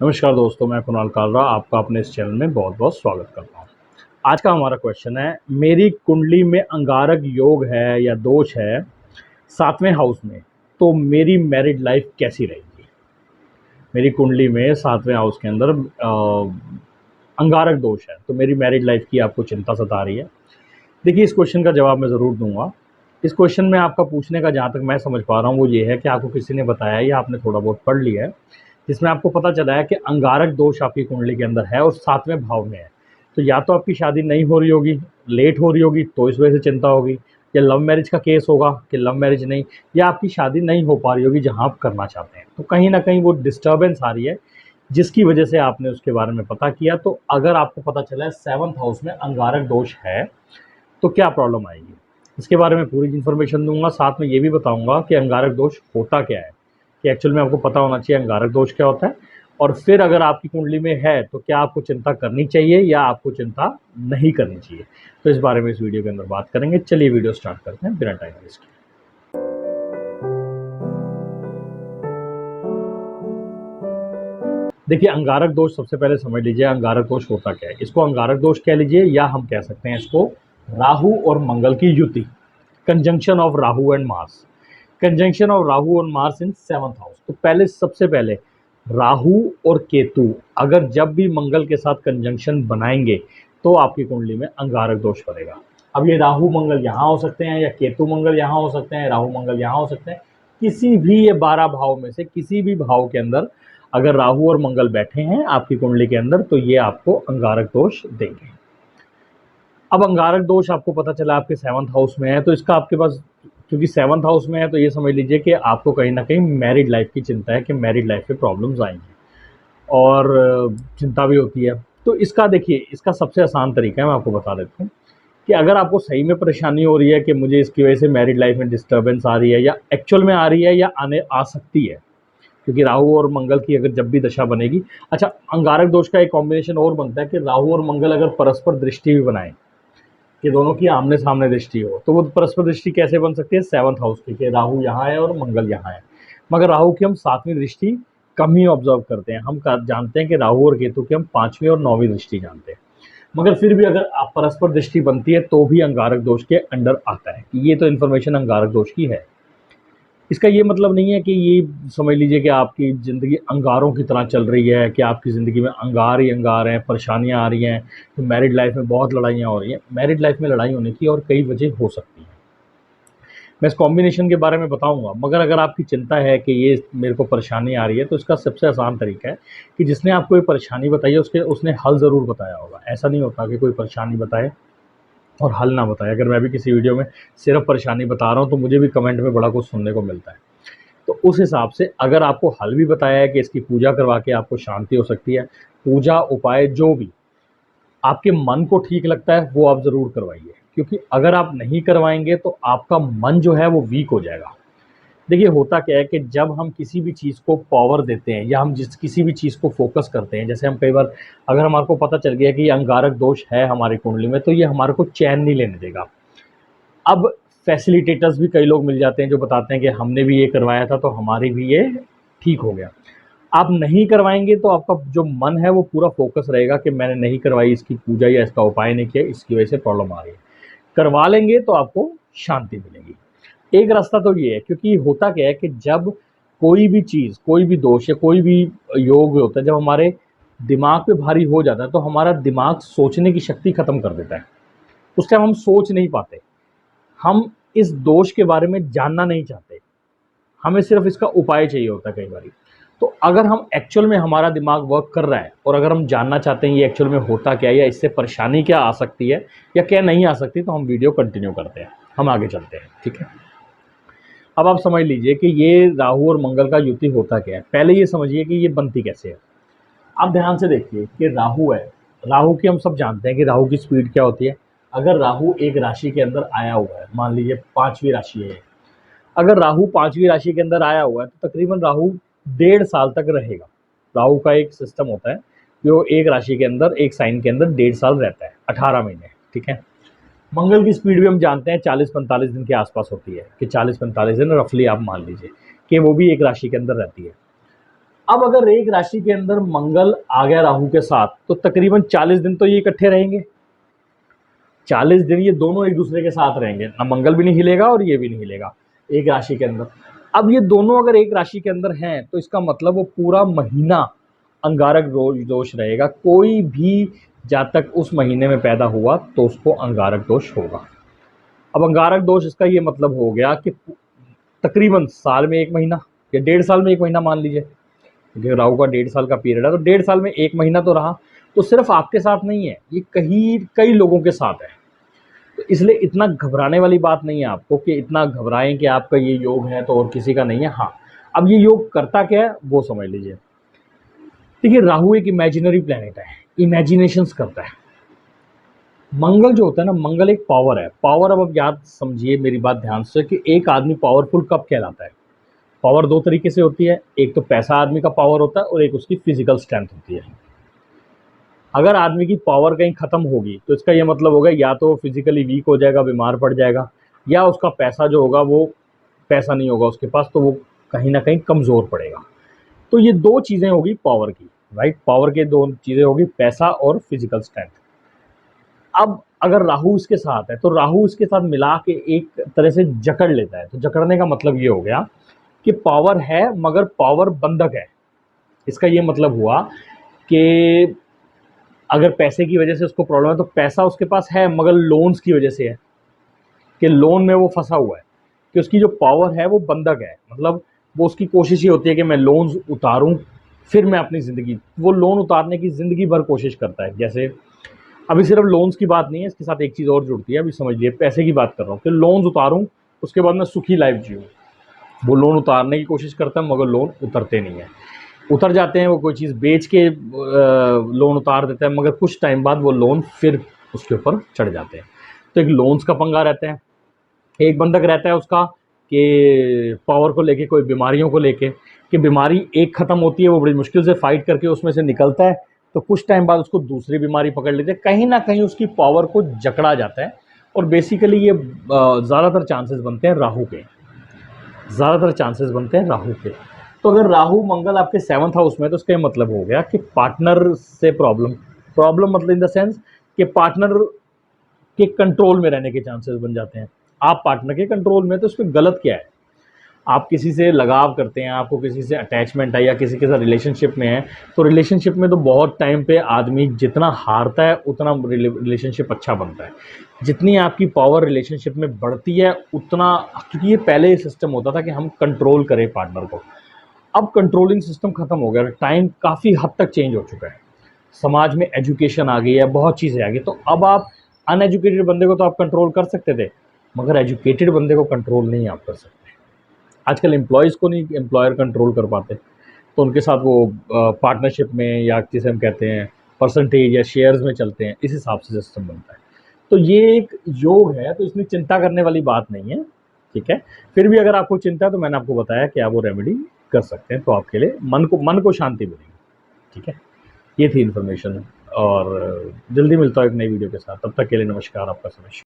नमस्कार दोस्तों, मैं कुणाल कालरा आपका अपने इस चैनल में बहुत बहुत स्वागत करता हूँ। आज का हमारा क्वेश्चन है, मेरी कुंडली में अंगारक योग है या दोष है 7वें हाउस में, तो मेरी मैरिड लाइफ कैसी रहेगी। मेरी कुंडली में 7वें हाउस के अंदर अंगारक दोष है, तो मेरी मैरिड लाइफ की आपको चिंता सता रही है। देखिए, इस क्वेश्चन का जवाब मैं ज़रूर दूंगा। इस क्वेश्चन में आपका पूछने का जहाँ तक मैं समझ पा रहा हूँ वो ये है कि आपको किसी ने बताया या आपने थोड़ा बहुत पढ़ लिया है, जिसमें आपको पता चला है कि अंगारक दोष आपकी कुंडली के अंदर है और 7वें भाव में है। तो या तो आपकी शादी नहीं हो रही होगी, लेट हो रही होगी, तो इस वजह से चिंता होगी, या लव मैरिज का केस होगा कि लव मैरिज नहीं, या आपकी शादी नहीं हो पा रही होगी जहाँ आप करना चाहते हैं। तो कहीं ना कहीं वो डिस्टर्बेंस आ रही है, जिसकी वजह से आपने उसके बारे में पता किया। तो अगर आपको पता चला है 7th हाउस में अंगारक दोष है, तो क्या प्रॉब्लम आएगी, इसके बारे में पूरी इन्फॉर्मेशन दूंगा। साथ में ये भी बताऊंगा कि अंगारक दोष होता क्या है, कि एक्चुअल में आपको पता होना चाहिए अंगारक दोष क्या होता है। और फिर अगर आपकी कुंडली में है तो क्या आपको चिंता करनी चाहिए या आपको चिंता नहीं करनी चाहिए, तो इस बारे में इस वीडियो के अंदर बात करेंगे। चलिए वीडियो स्टार्ट करते हैं बिना टाइम वेस्ट किए। देखिए, अंगारक दोष सबसे पहले समझ लीजिए अंगारक दोष होता क्या है। इसको अंगारक दोष कह लीजिए, या हम कह सकते हैं इसको राहु और मंगल की युति, conjunction of Rahu and Mars. Conjunction of Rahu और मार्स इन 7th हाउस। तो पहले सबसे पहले राहु और केतु अगर जब भी मंगल के साथ कंजंक्शन बनाएंगे तो आपकी कुंडली में अंगारक दोष बनेगा। अब ये राहु मंगल यहाँ हो सकते हैं या केतु मंगल यहाँ हो सकते हैं, राहु मंगल यहाँ हो सकते हैं। किसी भी ये 12 भाव में से किसी भी भाव के अंदर अगर राहु और मंगल बैठे हैं आपकी कुंडली के अंदर, तो ये आपको अंगारक दोष देंगे। अब अंगारक दोष आपको पता चला आपके 7th हाउस में है, तो इसका आपके पास, क्योंकि 7th हाउस में है, तो ये समझ लीजिए कि आपको कहीं ना कहीं मैरिड लाइफ की चिंता है कि मैरिड लाइफ में प्रॉब्लम्स आएंगी और चिंता भी होती है। तो इसका देखिए, इसका सबसे आसान तरीका है, मैं आपको बता देता हूँ कि अगर आपको सही में परेशानी हो रही है कि मुझे इसकी वजह से मैरिड लाइफ में डिस्टर्बेंस आ रही है, या एक्चुअल में आ रही है या आने आ सकती है, क्योंकि राहु और मंगल की अगर जब भी दशा बनेगी। अच्छा, अंगारक दोष का एक कॉम्बिनेशन और बनता है कि राहु और मंगल अगर परस्पर दृष्टि भी बनाएं, कि दोनों की आमने सामने दृष्टि हो, तो वो परस्पर दृष्टि कैसे बन सकती है 7th हाउस की, कि राहु यहाँ है और मंगल यहाँ है। मगर राहु की हम 7वीं दृष्टि कम ही ऑब्जर्व करते हैं। हम जानते हैं कि राहु और केतु की हम 5वीं और 9वीं दृष्टि जानते हैं। मगर फिर भी अगर आप परस्पर दृष्टि बनती है तो भी अंगारक दोष के अंडर आता है, कि ये तो इन्फॉर्मेशन अंगारक दोष की है। इसका ये मतलब नहीं है कि ये समझ लीजिए कि आपकी ज़िंदगी अंगारों की तरह चल रही है, कि आपकी ज़िंदगी में अंगार ही अंगार हैं, परेशानियाँ आ रही हैं, तो मैरिड लाइफ में बहुत लड़ाइयाँ हो रही हैं। मैरिड लाइफ में लड़ाई होने की और कई वजह हो सकती हैं, मैं इस कॉम्बिनेशन के बारे में बताऊंगा। मगर अगर आपकी चिंता है कि ये मेरे को परेशानी आ रही है, तो इसका सबसे आसान तरीका है कि जिसने आपको ये परेशानी बताई है उसने हल ज़रूर बताया होगा। ऐसा नहीं होता कि कोई परेशानी बताए और हल ना बताए। अगर मैं भी किसी वीडियो में सिर्फ परेशानी बता रहा हूँ तो मुझे भी कमेंट में बड़ा कुछ सुनने को मिलता है। तो उस हिसाब से अगर आपको हल भी बताया है कि इसकी पूजा करवा के आपको शांति हो सकती है, पूजा उपाय जो भी आपके मन को ठीक लगता है वो आप ज़रूर करवाइए, क्योंकि अगर आप नहीं करवाएंगे तो आपका मन जो है वो वीक हो जाएगा। देखिए, होता क्या है कि जब हम किसी भी चीज़ को पावर देते हैं या हम किसी भी चीज़ को फोकस करते हैं, जैसे हम कई बार अगर हमारे को पता चल गया कि ये अंगारक दोष है हमारी कुंडली में, तो ये हमारे को चैन नहीं लेने देगा। अब फैसिलिटेटर्स भी कई लोग मिल जाते हैं जो बताते हैं कि हमने भी ये करवाया था तो हमारी भी ये ठीक हो गया। आप नहीं करवाएंगे तो आपका जो मन है वो पूरा फोकस रहेगा कि मैंने नहीं करवाई इसकी पूजा या इसका उपाय नहीं किया, इसकी वजह से प्रॉब्लम आ रही है। करवा लेंगे तो आपको शांति मिलेगी। एक रास्ता तो ये है, क्योंकि होता क्या है कि जब कोई भी चीज़, कोई भी दोष या कोई भी योग होता है, जब हमारे दिमाग पे भारी हो जाता है तो हमारा दिमाग सोचने की शक्ति खत्म कर देता है। उस टाइम हम सोच नहीं पाते, हम इस दोष के बारे में जानना नहीं चाहते, हमें सिर्फ इसका उपाय चाहिए होता है कई बार। तो अगर हम एक्चुअल में हमारा दिमाग वर्क कर रहा है और अगर हम जानना चाहते हैं ये एक्चुअल में होता क्या है या इससे परेशानी क्या आ सकती है या क्या नहीं आ सकती, तो हम वीडियो कंटिन्यू करते हैं, हम आगे चलते हैं, ठीक है। अब आप समझ लीजिए कि ये राहु और मंगल का युति होता क्या है। पहले ये समझिए कि ये बनती कैसे है। आप ध्यान से देखिए कि राहु है, राहु की हम सब जानते हैं कि राहु की स्पीड क्या होती है। अगर राहु एक राशि के अंदर आया हुआ है, मान लीजिए 5वीं राशि है, अगर राहु 5वीं राशि के अंदर आया हुआ है तो तकरीबन राहु 1.5 साल तक रहेगा। राहु का एक सिस्टम होता है जो एक राशि के अंदर, एक साइन के अंदर 1.5 साल रहता है, 18 महीने, ठीक है। मंगल की स्पीड भी हम जानते हैं 40-45 दिन के आसपास होती है, कि 40-45 दिन रफली आप मान लीजिए कि वो भी एक राशि के अंदर रहती है। अब अगर एक राशि के अंदर मंगल आ गया राहु के साथ, तो तकरीबन 40 दिन तो ये इकट्ठे रहेंगे। 40 दिन ये दोनों एक दूसरे के साथ रहेंगे, ना मंगल भी नहीं हिलेगा और ये भी नहीं हिलेगा एक राशि के अंदर। अब ये दोनों अगर एक राशि के अंदर हैं, तो इसका मतलब वो पूरा महीना अंगारक दोष रहेगा। कोई भी जातक उस महीने में पैदा हुआ तो उसको अंगारक दोष होगा। अब अंगारक दोष इसका ये मतलब हो गया कि तकरीबन साल में 1 महीना या 1.5 साल में 1 महीना मान लीजिए, क्योंकि राहु का 1.5 साल का पीरियड है, तो 1.5 साल में 1 महीना तो रहा। तो सिर्फ आपके साथ नहीं है, ये कई लोगों के साथ है। तो इसलिए इतना घबराने वाली बात नहीं है आपको कि इतना घबराएं कि आपका ये योग है तो और किसी का नहीं है। हाँ, अब ये योग करता क्या है वो समझ लीजिए। देखिए, राहु एक इमेजिनरी प्लैनेट है, इमेजिनेशंस करता है। मंगल जो होता है ना, मंगल एक पावर है। पावर, अब आप याद समझिए मेरी बात ध्यान से, कि एक आदमी पावरफुल कब कहलाता है। पावर 2 तरीके से होती है, एक तो पैसा आदमी का पावर होता है और एक उसकी फिजिकल स्ट्रेंथ होती है। अगर आदमी की पावर कहीं खत्म होगी तो इसका ये मतलब होगा या तो फिजिकली वीक हो जाएगा, बीमार पड़ जाएगा, या उसका पैसा जो होगा वो पैसा नहीं होगा उसके पास, तो वो कहीं ना कहीं कमज़ोर पड़ेगा। तो ये 2 चीज़ें होगी पावर की, राइट। पावर के 2 चीज़ें होगी, पैसा और फिजिकल स्ट्रेंथ। अब अगर राहु इसके साथ है तो राहु इसके साथ मिला के एक तरह से जकड़ लेता है। तो जकड़ने का मतलब ये हो गया कि पावर है मगर पावर बंधक है। इसका ये मतलब हुआ कि अगर पैसे की वजह से उसको प्रॉब्लम है तो पैसा उसके पास है मगर लोन्स की वजह से है, कि लोन में वो फंसा हुआ है, कि उसकी जो पावर है वो बंधक है। मतलब वो उसकी कोशिश ये होती है कि मैं लोन्स उतारूं फिर मैं अपनी ज़िंदगी, वो लोन उतारने की ज़िंदगी भर कोशिश करता है। जैसे अभी सिर्फ लोन्स की बात नहीं है, इसके साथ एक चीज़ और जुड़ती है। अभी समझिए, पैसे की बात कर रहा हूँ कि लोन्स उतारूं उसके बाद मैं सुखी लाइफ जीऊँ। वो लोन उतारने की कोशिश करता है मगर लोन उतरते नहीं है। उतर जाते हैं, वो कोई चीज़ बेच के लोन उतार देता है मगर कुछ टाइम बाद वो लोन फिर उसके ऊपर चढ़ जाते हैं। तो एक लोन्स का पंगा रहता है, एक बंधक रहता है उसका कि पावर को लेके, कोई बीमारियों को लेके, कि बीमारी एक ख़त्म होती है, वो बड़ी मुश्किल से फाइट करके उसमें से निकलता है, तो कुछ टाइम बाद उसको दूसरी बीमारी पकड़ लेती है। कहीं ना कहीं उसकी पावर को जकड़ा जाता है। और बेसिकली ये ज़्यादातर चांसेस बनते हैं राहु के, ज़्यादातर चांसेस बनते हैं राहु के। तो अगर राहु मंगल आपके 7th हाउस में, तो उसका मतलब हो गया कि पार्टनर से प्रॉब्लम मतलब इन द सेंस कि पार्टनर के कंट्रोल में रहने के चांसेस बन जाते हैं। आप पार्टनर के कंट्रोल में, तो उसमें गलत क्या है। आप किसी से लगाव करते हैं, आपको किसी से अटैचमेंट है या किसी के साथ रिलेशनशिप में है, तो रिलेशनशिप में तो बहुत टाइम पे आदमी जितना हारता है उतना रिलेशनशिप अच्छा बनता है। जितनी आपकी पावर रिलेशनशिप में बढ़ती है उतना, क्योंकि ये पहले सिस्टम होता था कि हम कंट्रोल करें पार्टनर को, अब कंट्रोलिंग सिस्टम खत्म हो गया। टाइम काफ़ी हद तक चेंज हो चुका है, समाज में एजुकेशन आ गई है, बहुत चीज़ें आ गई। तो अब आप अनएजुकेटेड बंदे को तो आप कंट्रोल कर सकते थे, मगर एजुकेटेड बंदे को कंट्रोल नहीं आप कर सकते। आजकल एम्प्लॉयज़ को नहीं एम्प्लॉयर कंट्रोल कर पाते, तो उनके साथ वो पार्टनरशिप में, या जिसे हम कहते हैं परसेंटेज या शेयर्स में चलते हैं, इस हिसाब से सिस्टम बनता है। तो ये एक योग है, तो इसमें चिंता करने वाली बात नहीं है, ठीक है। फिर भी अगर आपको चिंता है तो मैंने आपको बताया कि आप वो रेमेडी कर सकते हैं, तो आपके लिए मन को शांति मिलेगी, ठीक है। ये थी इन्फॉर्मेशन, और जल्दी मिलता हूँ एक नई वीडियो के साथ। तब तक के लिए नमस्कार, आपका समय।